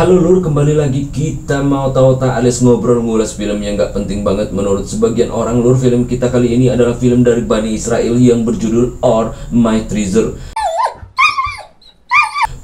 Halo lur, kembali lagi kita mau tahu tak alias ngobrol ngulas film yang gak penting banget menurut sebagian orang lur. Film kita kali ini adalah film dari Bani Israel yang berjudul Or My Treasure.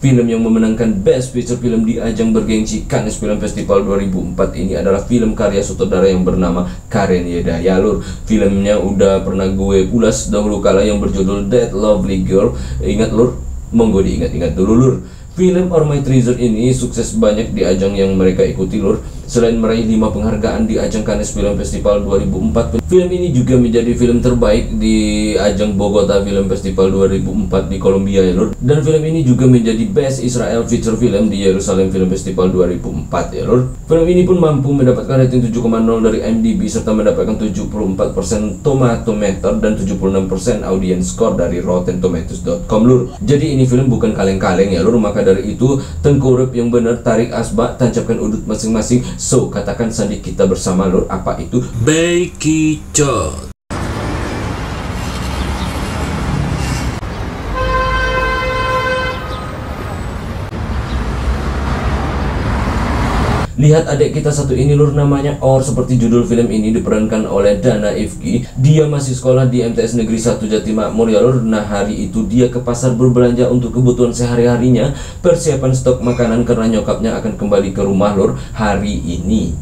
Film yang memenangkan Best Feature Film di ajang bergengsi Cannes Film Festival 2004 ini adalah film karya sutradara yang bernama Karen Yedaya lur. Filmnya udah pernah gue ulas dahulu kala yang berjudul That Lovely Girl. Ingat lur? Monggo diingat-ingat dulu lur. Film Or My Treasure ini sukses banyak di ajang yang mereka ikuti lur. Selain meraih 5 penghargaan di ajang Cannes Film Festival 2004, film ini juga menjadi film terbaik di ajang Bogota Film Festival 2004 di Kolombia ya lur. Dan film ini juga menjadi Best Israel Feature Film di Yerusalem Film Festival 2004 ya lur. Film ini pun mampu mendapatkan rating 7,0 dari IMDb serta mendapatkan 74% tomato meter dan 76% audience score dari Rotten Tomatoes.com lur. Jadi ini film bukan kaleng-kaleng ya lur. Maka dari itu tengkurap yang benar, tarik asbak, tancapkan udut masing-masing. So, katakan sandi kita bersama lur, apa itu Bekicot. Lihat adik kita satu ini lur, namanya Or. Seperti judul film ini diperankan oleh Dana Ifki. Dia masih sekolah di MTS Negeri 1 Jatimur ya lur. Nah hari itu dia ke pasar berbelanja untuk kebutuhan sehari-harinya, persiapan stok makanan karena nyokapnya akan kembali ke rumah lur hari ini.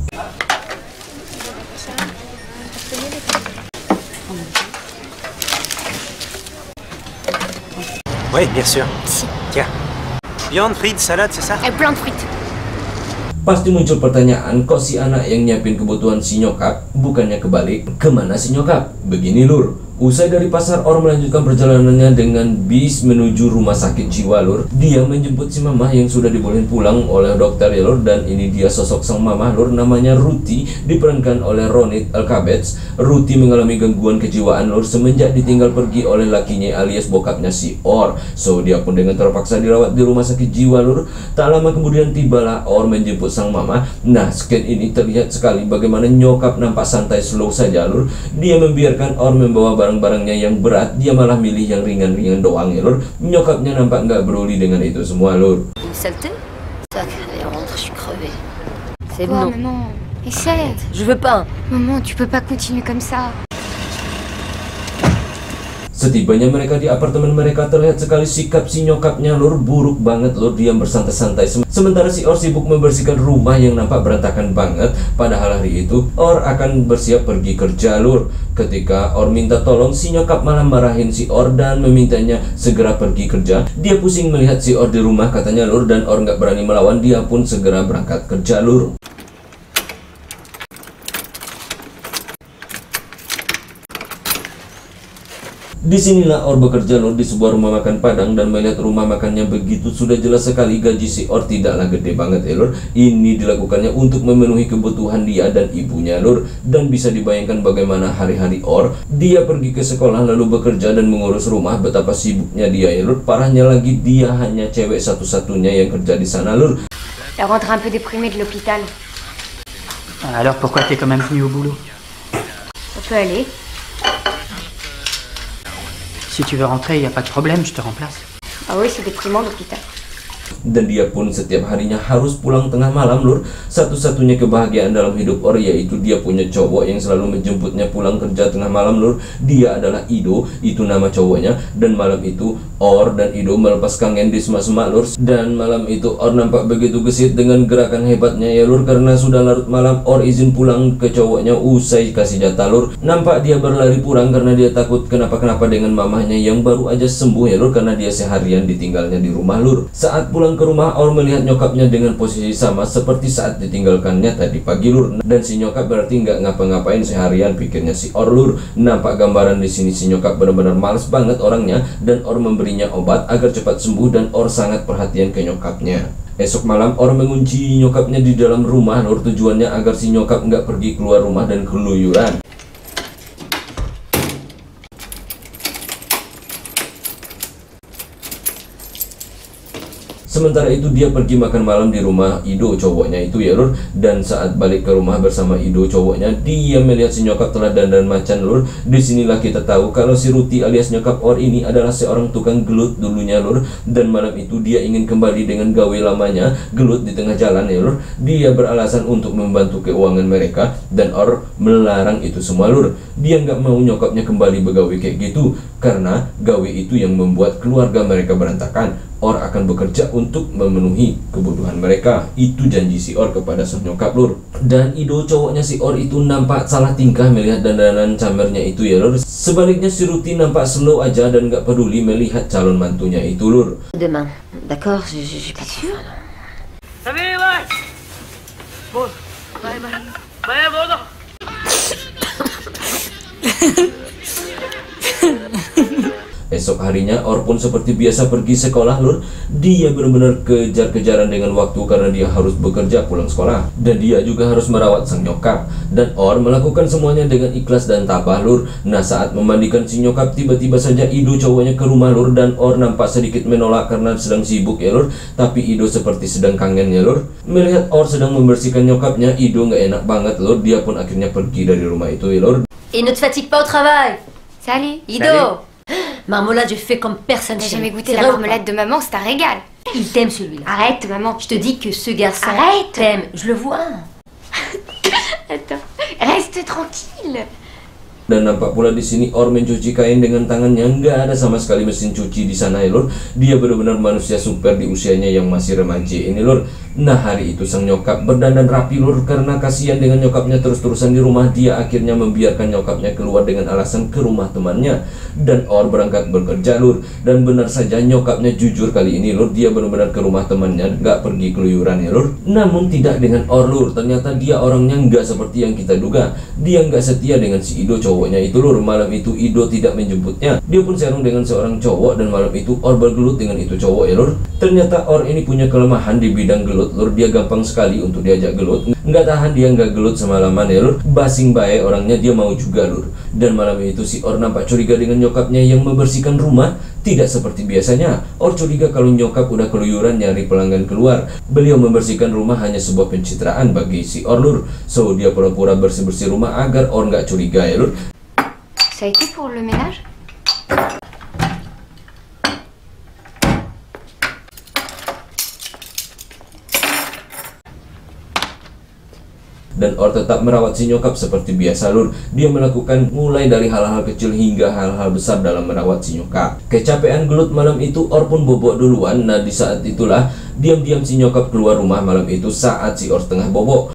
Oui, bien sûr. Tiens. Viande, frites, salade, c'est ça? Plein de frites. Pasti muncul pertanyaan, kok si anak yang nyiapin kebutuhan si nyokap, bukannya kebalik? Kemana si nyokap? Begini lur, usai dari pasar, Or melanjutkan perjalanannya dengan bis menuju rumah sakit jiwa lur. Dia menjemput si mama yang sudah dibolehin pulang oleh dokter ya lur. Dan ini dia sosok sang mama lur, namanya Ruti, diperankan oleh Ronit Elkabetz. Ruti mengalami gangguan kejiwaan lur semenjak ditinggal pergi oleh lakinya alias bokapnya si Or. So dia pun dengan terpaksa dirawat di rumah sakit jiwa lur. Tak lama kemudian tibalah Or menjemput sang mama. Nah scan ini terlihat sekali bagaimana nyokap nampak santai slow saja lur. Dia membiarkan Or membawa barang-barangnya yang berat, dia malah milih yang ringan-ringan doang ya lur. Nyokapnya nampak nggak peduli dengan itu semua lur. Une saleté. Sacré rentre, je suis crevée. C'est Quoi, bon. maman? Essaie. Je veux pas. Maman, tu peux pas continuer comme ça. Setibanya mereka di apartemen mereka, terlihat sekali sikap si nyokapnya lur buruk banget lur. Dia bersantai-santai sementara si Or sibuk membersihkan rumah yang nampak berantakan banget. Padahal hari itu Or akan bersiap pergi kerja lur. Ketika Or minta tolong, si nyokap malah marahin si Or dan memintanya segera pergi kerja. Dia pusing melihat si Or di rumah katanya lur, dan Or nggak berani melawan. Dia pun segera berangkat kerja lur. Disinilah Or bekerja lur di sebuah rumah makan Padang, dan melihat rumah makannya begitu sudah jelas sekali gaji si Or tidaklah gede banget ya lur. Ini dilakukannya untuk memenuhi kebutuhan dia dan ibunya lur. Dan bisa dibayangkan bagaimana hari-hari Or. Dia pergi ke sekolah lalu bekerja dan mengurus rumah, betapa sibuknya dia ya lur. Parahnya lagi dia hanya cewek satu-satunya yang kerja di sana lur. Elle rentre un peu déprimée de l'hôpital. Alors pourquoi t'es quand même venu au boulot? On peut aller. Si tu veux rentrer, y a pas de problème, je te remplace. Ah oui, c'est déprimant l'hôpital. Dan dia pun setiap harinya harus pulang tengah malam lur. Satu-satunya kebahagiaan dalam hidup Or yaitu dia punya cowok yang selalu menjemputnya pulang kerja tengah malam lur. Dia adalah Ido, itu nama cowoknya. Dan malam itu Or dan Ido melepas kangen di semak-semak lur. Dan malam itu Or nampak begitu gesit dengan gerakan hebatnya ya lur. Karena sudah larut malam, Or izin pulang ke cowoknya usai kasih jatah lur. Nampak dia berlari pulang karena dia takut kenapa-kenapa dengan mamahnya yang baru aja sembuh ya lur. Karena dia seharian ditinggalnya di rumah lur. Saat pulang ke rumah, Or melihat nyokapnya dengan posisi sama seperti saat ditinggalkannya tadi pagi lur. Dan si nyokap berarti nggak ngapa-ngapain seharian, pikirnya si Or lur. Nampak gambaran di sini si nyokap benar-benar males banget orangnya, dan Or memberinya obat agar cepat sembuh, dan Or sangat perhatian ke nyokapnya. Esok malam Or mengunci nyokapnya di dalam rumah lur. Tujuannya agar si nyokap nggak pergi keluar rumah dan keluyuran. Sementara itu dia pergi makan malam di rumah Ido cowoknya itu ya lur. Dan saat balik ke rumah bersama Ido cowoknya, dia melihat si nyokap telah dandan macan lur. Disinilah kita tahu kalau si Ruti alias nyokap Or ini adalah seorang tukang gelut dulunya lur. Dan malam itu dia ingin kembali dengan gawe lamanya, gelut di tengah jalan ya lur. Dia beralasan untuk membantu keuangan mereka, dan Or melarang itu semua lur. Dia nggak mau nyokapnya kembali begawe kayak gitu, karena gawe itu yang membuat keluarga mereka berantakan. Or akan bekerja untuk memenuhi kebutuhan mereka. Itu janji si Or kepada sang nyokap lur. Dan Ido cowoknya si Or itu nampak salah tingkah melihat dandanan camernya itu ya lur. Sebaliknya si Ruti nampak slow aja dan gak peduli melihat calon mantunya itu lur. Demain. D'accord, je suis pas sûre. Esok harinya Or pun seperti biasa pergi sekolah lur. Dia benar-benar kejar-kejaran dengan waktu karena dia harus bekerja pulang sekolah, dan dia juga harus merawat sang nyokap. Dan Or melakukan semuanya dengan ikhlas dan tabah lur. Nah saat memandikan si nyokap, tiba-tiba saja Ido cowoknya ke rumah lur. Dan Or nampak sedikit menolak karena sedang sibuk ya lur. Tapi Ido seperti sedang kangen ya lur. Melihat Or sedang membersihkan nyokapnya, Ido nggak enak banget lur. Dia pun akhirnya pergi dari rumah itu ya lur. Et ne te fatigue pas au travail. Salut. Ido. Marmelade, je fais comme personne T'as chez jamais moi. goûté C'est la vrai ou marmelade pas? de maman, c'est un régal. Il t'aime celui-là. Arrête, maman. Je te dis que ce garçon Arrête. t'aime. Je le vois. Attends. Reste tranquille. Dan nampak pula di sini Or mencuci kain dengan tangannya, nggak ada sama sekali mesin cuci di sana ya lur. Dia benar-benar manusia super di usianya yang masih remaja ini lur. Nah hari itu sang nyokap berdandan rapi lur, karena kasihan dengan nyokapnya terus-terusan di rumah. Dia akhirnya membiarkan nyokapnya keluar dengan alasan ke rumah temannya, dan Or berangkat bekerja lur. Dan benar saja nyokapnya jujur kali ini lur, dia benar-benar ke rumah temannya, nggak pergi keluyuran ya lur. Namun tidak dengan Or lur, ternyata dia orangnya nggak seperti yang kita duga. Dia nggak setia dengan si Ido cowoknya itu lur. Malam itu Ido tidak menjemputnya, dia pun serong dengan seorang cowok, dan malam itu Or bergelut dengan itu cowok ya lur. Ternyata Or ini punya kelemahan di bidang gelut lur. Dia gampang sekali untuk diajak gelut, nggak tahan dia nggak gelut semalaman ya lur. Basing bae orangnya, dia mau juga lur. Dan malam itu si Or nampak curiga dengan nyokapnya yang membersihkan rumah. Tidak seperti biasanya, Or curiga kalau nyokap udah keluyuran nyari pelanggan keluar. Beliau membersihkan rumah hanya sebuah pencitraan bagi si Or lur. So dia pura-pura bersih-bersih rumah agar Or nggak curiga ya lur. Ça a été pour le ménage? Dan Or tetap merawat si nyokap seperti biasa lur. Dia melakukan mulai dari hal-hal kecil hingga hal-hal besar dalam merawat si nyokap. Kecapean gelut malam itu, Or pun bobok duluan. Nah di saat itulah diam-diam si nyokap keluar rumah malam itu saat si Or tengah bobok.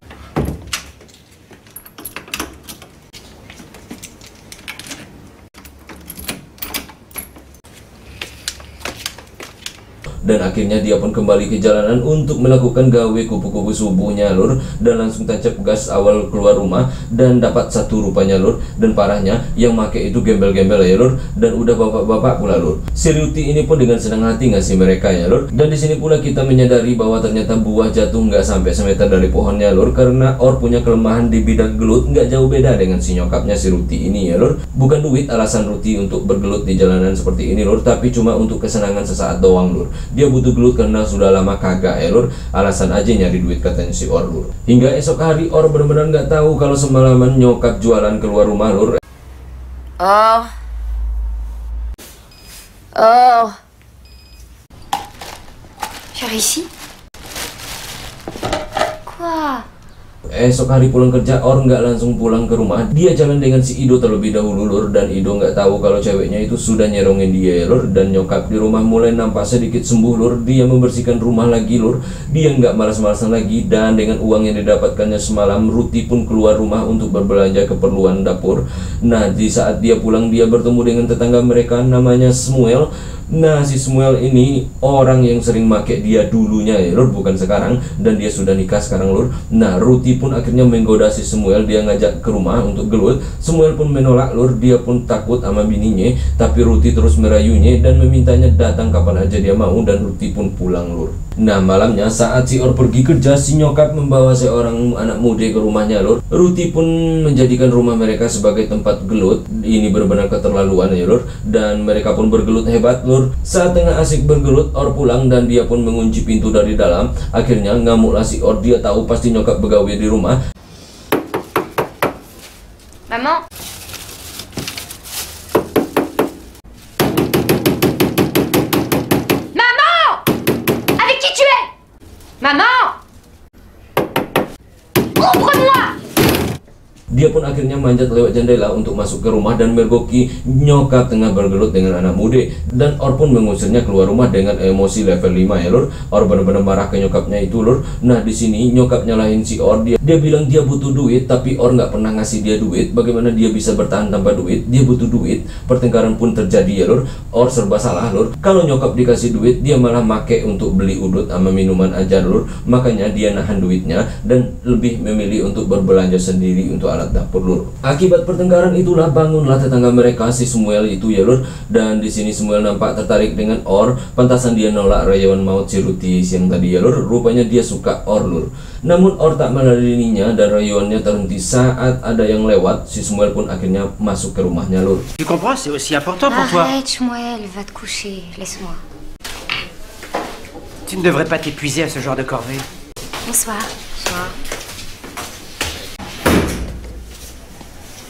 Dan akhirnya dia pun kembali ke jalanan untuk melakukan gawe kupu-kupu subuhnya lur. Dan langsung tancap gas awal keluar rumah, dan dapat satu rupanya lur. Dan parahnya yang make itu gembel-gembel ya lur, dan udah bapak-bapak pula lur. Si Ruti ini pun dengan senang hati ngasih mereka ya lur. Dan di sini pula kita menyadari bahwa ternyata buah jatuh nggak sampai semeter dari pohonnya lur, karena Or punya kelemahan di bidang gelut nggak jauh beda dengan si nyokapnya si Ruti ini ya lur. Bukan duit alasan Ruti untuk bergelut di jalanan seperti ini lur, tapi cuma untuk kesenangan sesaat doang lur. Dia butuh gelut karena sudah lama kagak ya lur. Alasan aja nyari duit katanya si Or lur. Hingga esok hari Or benar-benar nggak tahu kalau semalaman nyokap jualan keluar rumah lur. Or. Or. Faire ici? Quoi? Esok hari pulang kerja, Or nggak langsung pulang ke rumah. Dia jalan dengan si Ido terlebih dahulu lur. Dan Ido nggak tahu kalau ceweknya itu sudah nyerongin dia ya lur. Dan nyokap di rumah mulai nampak sedikit sembuh lur. Dia membersihkan rumah lagi lur. Dia nggak malas-malasan lagi. Dan dengan uang yang didapatkannya semalam, Ruti pun keluar rumah untuk berbelanja keperluan dapur. Nah di saat dia pulang, dia bertemu dengan tetangga mereka namanya Samuel. Nah si Samuel ini orang yang sering make dia dulunya ya lur, bukan sekarang. Dan dia sudah nikah sekarang lur. Nah Ruti pun akhirnya menggoda si Samuel. Dia ngajak ke rumah untuk gelut. Samuel pun menolak lur. Dia pun takut sama bininya, tapi Ruti terus merayunya dan memintanya datang kapan aja dia mau. Dan Ruti pun pulang lur. Nah malamnya saat si Or pergi kerja, si nyokap membawa seorang anak muda ke rumahnya lur. Ruti pun menjadikan rumah mereka sebagai tempat gelut. Ini benar-benar keterlaluan ya lur. Dan mereka pun bergelut hebat lur. Saat tengah asik bergelut, Or pulang dan dia pun mengunci pintu dari dalam. Akhirnya ngamuklah si Or, dia tahu pasti nyokap begawe di rumah. Maman? Maman! Avec qui tu es? Maman! Ouvre-moi! Dia pun akhirnya manjat lewat jendela untuk masuk ke rumah dan mergoki nyokap tengah bergelut dengan anak muda. Dan Or pun mengusirnya keluar rumah dengan emosi level 5 ya lur. Or benar-benar marah ke nyokapnya itu lur. Nah di sini nyokap nyalahin si Or. Dia bilang dia butuh duit, tapi Or nggak pernah ngasih dia duit. Bagaimana dia bisa bertahan tanpa duit? Dia butuh duit. Pertengkaran pun terjadi ya lur. Or serba salah lur. Kalau nyokap dikasih duit, dia malah make untuk beli udut sama minuman aja lur. Makanya dia nahan duitnya dan lebih memilih untuk berbelanja sendiri untuk alat dapur lur. Akibat pertengkaran itulah bangunlah tetangga mereka si Samuel itu ya lur. Dan di sini Samuel nampak tertarik dengan Or. Pantasan dia nolak rayawan maut si Ruti siang tadi ya lur. Rupanya dia suka Or lur. Namun Or tak meladeninya dan rayuannya terhenti saat ada yang lewat. Si Samuel pun akhirnya masuk ke rumahnya lur. Tu comprends, c'est aussi important pour toi. Arrête, Shmuel, va te coucher. Laisse-moi. Tu ne devrais pas t'épuiser à ce genre de corvée. Bonsoir. Bonsoir.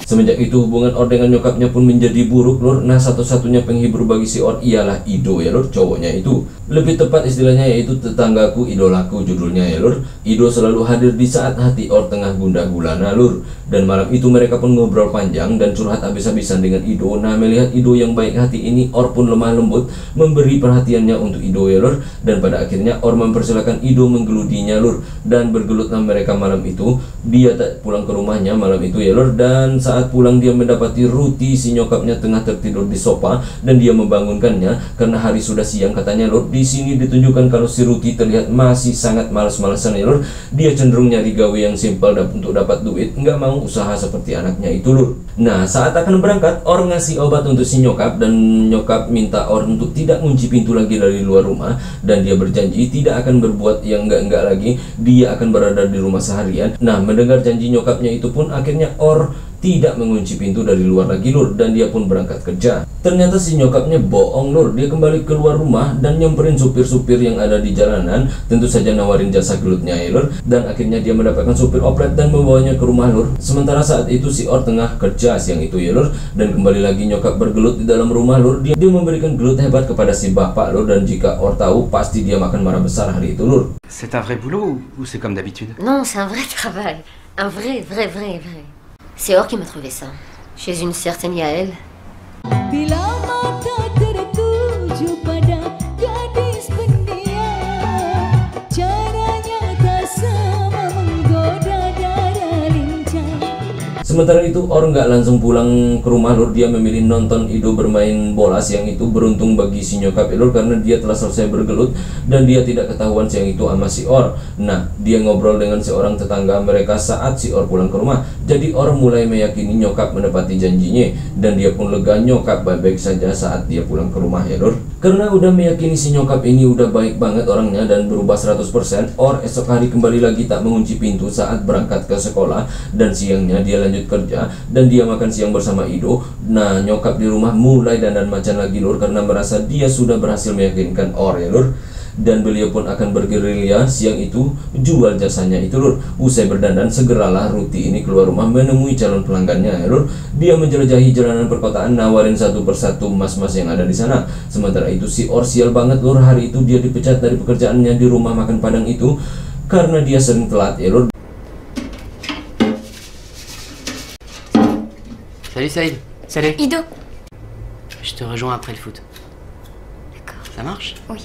Semenjak itu hubungan Or dengan nyokapnya pun menjadi buruk lur. Nah satu-satunya penghibur bagi si Or ialah Ido ya lur, cowoknya itu. Lebih tepat istilahnya yaitu tetanggaku idolaku judulnya ya lur. Ido selalu hadir di saat hati Or tengah gundah gulana lur. Dan malam itu mereka pun ngobrol panjang dan curhat habis-habisan dengan Ido. Nah melihat Ido yang baik hati ini, Or pun lemah lembut memberi perhatiannya untuk Ido ya lur. Dan pada akhirnya Or mempersilahkan Ido menggeludinya lur. Dan bergelutlah mereka malam itu. Dia tak pulang ke rumahnya malam itu ya lur. Dan saat pulang dia mendapati Ruti si nyokapnya tengah tertidur di sofa dan dia membangunkannya karena hari sudah siang katanya lur. Di sini ditunjukkan kalau si Ruti terlihat masih sangat malas-malasan ya lur. Dia cenderung nyari gawe yang simpel untuk dapat duit, nggak mau usaha seperti anaknya itu lur. Nah saat akan berangkat, Or ngasih obat untuk si nyokap dan nyokap minta Or untuk tidak kunci pintu lagi dari luar rumah dan dia berjanji tidak akan berbuat yang enggak lagi. Dia akan berada di rumah seharian. Nah mendengar janji nyokapnya itu pun akhirnya Or tidak mengunci pintu dari luar lagi lur dan dia pun berangkat kerja. Ternyata si nyokapnya bohong lur. Dia kembali keluar rumah dan nyamperin supir-supir yang ada di jalanan, tentu saja nawarin jasa gelutnya ya lur. Dan akhirnya dia mendapatkan supir oplet dan membawanya ke rumah lur. Sementara saat itu si Or tengah kerja siang itu ya lur. Dan kembali lagi nyokap bergelut di dalam rumah lur. Dia memberikan gelut hebat kepada si bapak lur. Dan jika Or tahu pasti dia makan marah besar hari itu lur. C'est un vrai boulot ou c'est comme d'habitude? Non, c'est un vrai travail. Un vrai. C'est Or qui m'a trouvé ça. Chez une certaine Yael. Bila mata tertuju pada gadis pendiam, caranya tak sama menggoda dada lincah. Sementara itu Or nggak langsung pulang ke rumah lur. Dia memilih nonton Ido bermain bola siang itu. Beruntung bagi si nyokap lur karena dia telah selesai bergelut dan dia tidak ketahuan siang itu sama si Or. Nah dia ngobrol dengan seorang tetangga mereka saat si Or pulang ke rumah. Jadi Or mulai meyakini nyokap menepati janjinya dan dia pun lega nyokap baik-baik saja saat dia pulang ke rumah ya lur. Karena udah meyakini si nyokap ini udah baik banget orangnya dan berubah 100%, Or esok hari kembali lagi tak mengunci pintu saat berangkat ke sekolah dan siangnya dia lanjut kerja dan dia makan siang bersama Ido. Nah nyokap di rumah mulai dandan macan lagi lur karena merasa dia sudah berhasil meyakinkan Or ya lur. Dan beliau pun akan bergerilya siang itu jual jasanya itu lur. Usai berdandan segeralah Ruti ini keluar rumah menemui calon pelanggannya ya lur. Dia menjelajahi jalanan perkotaan nawarin satu persatu mas-mas yang ada di sana. Sementara itu si Or sial banget lur. Hari itu dia dipecat dari pekerjaannya di rumah makan Padang itu karena dia sering telat ya lur. Salut Saïd. Salut. Ido. Je te rejoins après le foot. D'accord. Ça marche? Oui.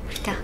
Plus tard.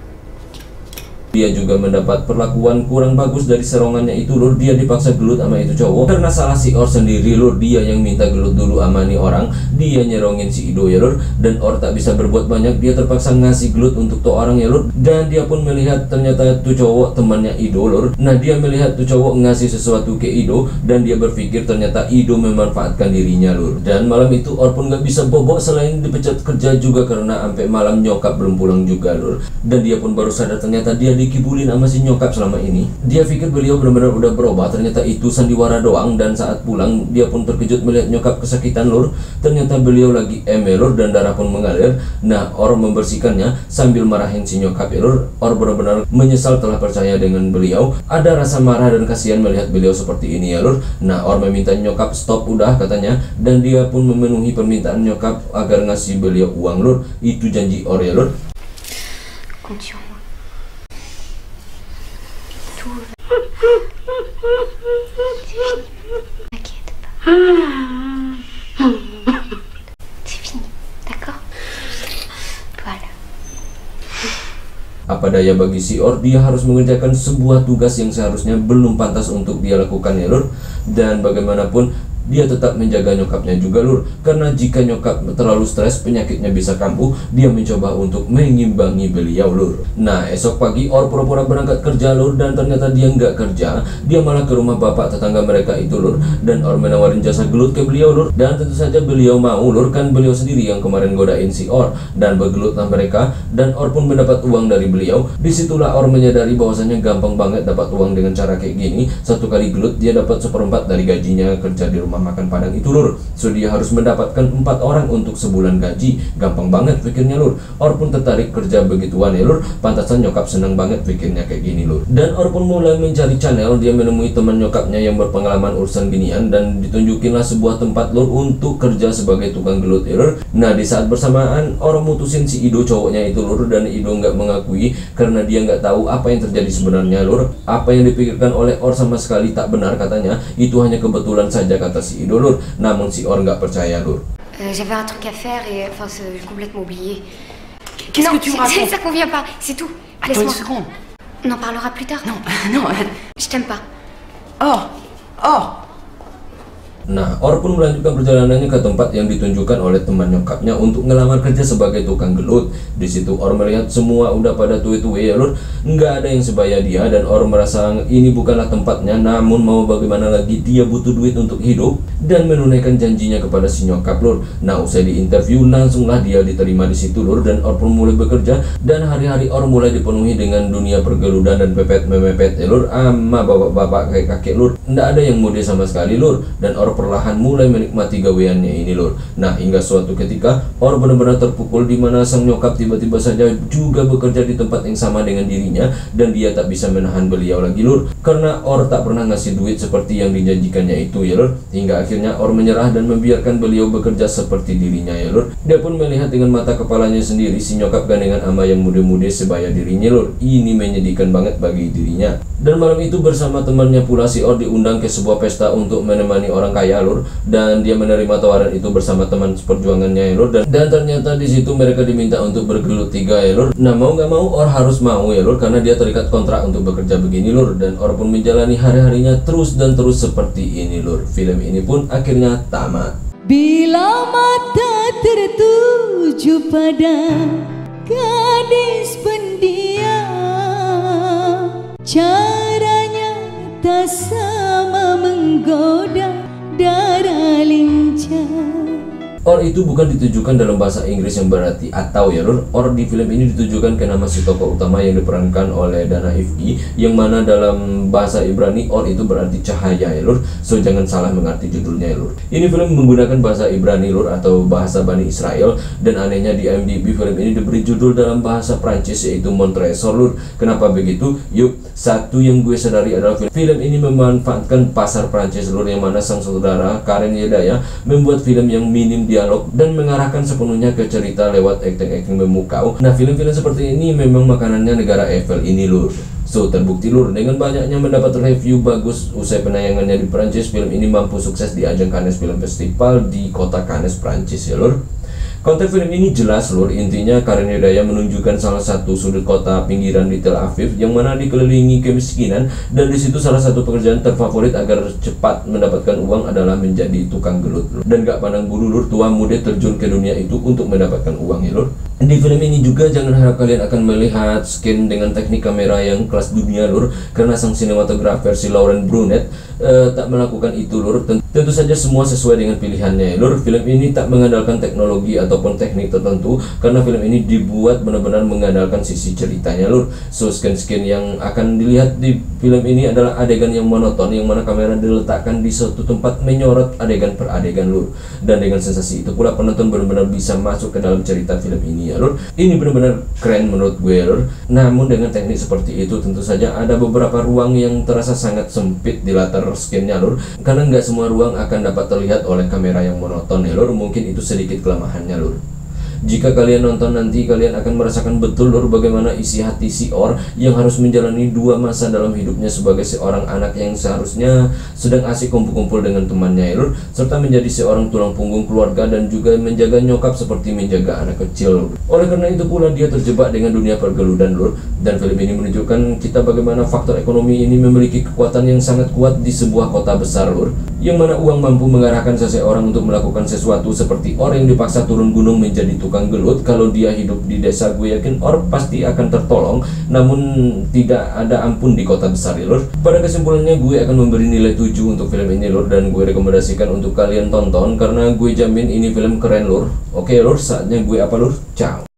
Dia juga mendapat perlakuan kurang bagus dari serongannya itu lur. Dia dipaksa gelut sama itu cowok karena salah si Or sendiri lur. Dia yang minta gelut dulu sama nih orang, dia nyerongin si Ido ya lur. Dan Or tak bisa berbuat banyak, dia terpaksa ngasih gelut untuk tuh orang ya lur. Dan dia pun melihat ternyata tuh cowok temannya Ido lur. Nah dia melihat tuh cowok ngasih sesuatu ke Ido dan dia berpikir ternyata Ido memanfaatkan dirinya lur. Dan malam itu Or pun gak bisa bobok selain dipecat kerja juga karena sampai malam nyokap belum pulang juga lur. Dan dia pun baru sadar ternyata dia dikibulin sama si nyokap selama ini. Dia pikir beliau benar-benar udah berubah, ternyata itu sandiwara doang. Dan saat pulang dia pun terkejut melihat nyokap kesakitan lur. Ternyata beliau lagi lur dan darah pun mengalir. Nah Or membersihkannya sambil marahin si nyokap ya lur. Or benar-benar menyesal telah percaya dengan beliau. Ada rasa marah dan kasihan melihat beliau seperti ini ya lur. Nah Or meminta nyokap stop udah katanya. Dan dia pun memenuhi permintaan nyokap agar ngasih beliau uang lur. Itu janji Or ya lur. Compte sur moi. Tout. T'inquiète pas. C'est fini, d'accord? Voilà. Apa daya bagi si Or, dia harus mengerjakan sebuah tugas yang seharusnya belum pantas untuk dia lakukan ya lur. Dan bagaimanapun dia tetap menjaga nyokapnya juga lur. Karena jika nyokap terlalu stres, penyakitnya bisa kambuh. Dia mencoba untuk mengimbangi beliau lur. Nah esok pagi Or pura-pura berangkat kerja lur. Dan ternyata dia nggak kerja, dia malah ke rumah bapak tetangga mereka itu lur. Dan Or menawarin jasa gelut ke beliau lur. Dan tentu saja beliau mau lur, kan beliau sendiri yang kemarin godain si Or. Dan bergelutlah mereka. Dan Or pun mendapat uang dari beliau. Disitulah Or menyadari bahwasanya gampang banget dapat uang dengan cara kayak gini. Satu kali gelut dia dapat 1/4 dari gajinya kerja di rumah makan Padang itu lur. So dia harus mendapatkan 4 orang untuk sebulan gaji. Gampang banget pikirnya lur. Or pun tertarik kerja begituan ya lur. Pantasan nyokap senang banget pikirnya kayak gini lur. Dan Or pun mulai mencari channel. Dia menemui teman nyokapnya yang berpengalaman urusan ginian. Dan ditunjukinlah sebuah tempat lur untuk kerja sebagai tukang gelut ya lur. Nah di saat bersamaan Or mutusin si Ido cowoknya itu lur. Dan Ido nggak mengakui karena dia nggak tahu apa yang terjadi sebenarnya lur. Apa yang dipikirkan oleh Or sama sekali tak benar katanya. Itu hanya kebetulan saja kata si Ido lur. Namun si Or nggak percaya lur. J'avais un truc à faire et enfin j'ai complètement oublié. Qu'est-ce Non, que tu me racontes? ça convient pas, c'est tout. Attends une Laisse-moi. seconde. On en parlera plus tard. Non, non. Je t'aime pas. Oh, oh. Nah, Or pun melanjutkan perjalanannya ke tempat yang ditunjukkan oleh teman nyokapnya untuk ngelamar kerja sebagai tukang gelut. Di situ Or melihat semua udah pada tuwe-tuwe ya lur, nggak ada yang sebaya dia. Dan Or merasa ini bukanlah tempatnya. Namun mau bagaimana lagi, dia butuh duit untuk hidup dan menunaikan janjinya kepada si nyokap lur. Nah usai diinterview langsunglah dia diterima di situ lur. Dan Or pun mulai bekerja. Dan hari-hari Or mulai dipenuhi dengan dunia pergeludan dan pepet-memepet ya lur, ama bapak-bapak kayak kakek lur. Nggak ada yang mode sama sekali lur. Dan Or perlahan mulai menikmati gaweannya ini lur. Nah hingga suatu ketika Or benar-benar terpukul di mana sang nyokap tiba-tiba saja juga bekerja di tempat yang sama dengan dirinya. Dan dia tak bisa menahan beliau lagi lur, karena Or tak pernah ngasih duit seperti yang dijanjikannya itu ya lur. Hingga akhirnya Or menyerah dan membiarkan beliau bekerja seperti dirinya ya lur. Dia pun melihat dengan mata kepalanya sendiri si nyokap gandengan ama yang muda-muda sebaya dirinya lur. Ini menyedihkan banget bagi dirinya. Dan malam itu bersama temannya pula si Or diundang ke sebuah pesta untuk menemani orang kaya lur. Dan dia menerima tawaran itu bersama teman seperjuangannya ya lur. Dan ternyata di situ mereka diminta untuk bergelut 3 ya lur. Nah mau nggak mau Or harus mau ya lur, karena dia terikat kontrak untuk bekerja begini lur. Dan Or pun menjalani hari-harinya terus dan terus seperti ini lur. Film ini pun akhirnya tamat. Bila mata tertuju pada gadis pendiam, caranya tak sama menggoda darah lincah. Or itu bukan ditujukan dalam bahasa Inggris yang berarti atau ya lur. Or di film ini ditujukan ke nama si tokoh utama yang diperankan oleh Dana Ifki, yang mana dalam bahasa Ibrani Or itu berarti cahaya ya lur. So jangan salah mengerti judulnya ya lur. Ini film menggunakan bahasa Ibrani lur, atau bahasa Bani Israel. Dan anehnya di IMDb film ini diberi judul dalam bahasa Prancis yaitu Mon Trésor lur. Kenapa begitu? Yuk, satu yang gue sadari adalah film ini memanfaatkan pasar Prancis lur, yang mana sang saudara Karen Yedaya membuat film yang minim dialog dan mengarahkan sepenuhnya ke cerita lewat acting-acting memukau. Nah film-film seperti ini memang makanannya negara Eiffel ini lur. So terbukti lur, dengan banyaknya mendapat review bagus usai penayangannya di Prancis, film ini mampu sukses di ajang Cannes Film Festival di kota Cannes, Prancis ya lur. Konteks film ini jelas lur, intinya Karen Yodaya menunjukkan salah satu sudut kota pinggiran di Tel Aviv yang mana dikelilingi kemiskinan, dan di situ salah satu pekerjaan terfavorit agar cepat mendapatkan uang adalah menjadi tukang gelut lur. Dan gak pandang bulu lur, tua muda terjun ke dunia itu untuk mendapatkan uang ya lur. Di film ini juga jangan harap kalian akan melihat skin dengan teknik kamera yang kelas dunia lur, karena sang sinematografer si Laurent Brunet tak melakukan itu lur. Tentu saja semua sesuai dengan pilihannya lur. Film ini tak mengandalkan teknologi ataupun teknik tertentu, karena film ini dibuat benar-benar mengandalkan sisi ceritanya lur. So skin-skin yang akan dilihat di film ini adalah adegan yang monoton, yang mana kamera diletakkan di suatu tempat menyorot adegan per adegan lur. Dan dengan sensasi itu pula penonton benar-benar bisa masuk ke dalam cerita film ini ya lur. Ini benar-benar keren menurut gue lur. Namun dengan teknik seperti itu tentu saja ada beberapa ruang yang terasa sangat sempit di latar skinnya lur, karena nggak semua ruang akan dapat terlihat oleh kamera yang monoton ya lur. Mungkin itu sedikit kelemahannya lur. Jika kalian nonton nanti, kalian akan merasakan betul lur bagaimana isi hati si Or yang harus menjalani dua masa dalam hidupnya sebagai seorang anak yang seharusnya sedang asik kumpul-kumpul dengan temannya lur, serta menjadi seorang tulang punggung keluarga dan juga menjaga nyokap seperti menjaga anak kecil lur. Oleh karena itu pula dia terjebak dengan dunia pergeludan lur. Dan film ini menunjukkan kita bagaimana faktor ekonomi ini memiliki kekuatan yang sangat kuat di sebuah kota besar lur, yang mana uang mampu mengarahkan seseorang untuk melakukan sesuatu, seperti Or yang dipaksa turun gunung menjadi tukang gelut. Kalau dia hidup di desa, gue yakin Or pasti akan tertolong, namun tidak ada ampun di kota besar ya lur. Pada kesimpulannya gue akan memberi nilai 7 untuk film ini lur, dan gue rekomendasikan untuk kalian tonton karena gue jamin ini film keren lur. Oke lur, saatnya gue apa lur? Ciao.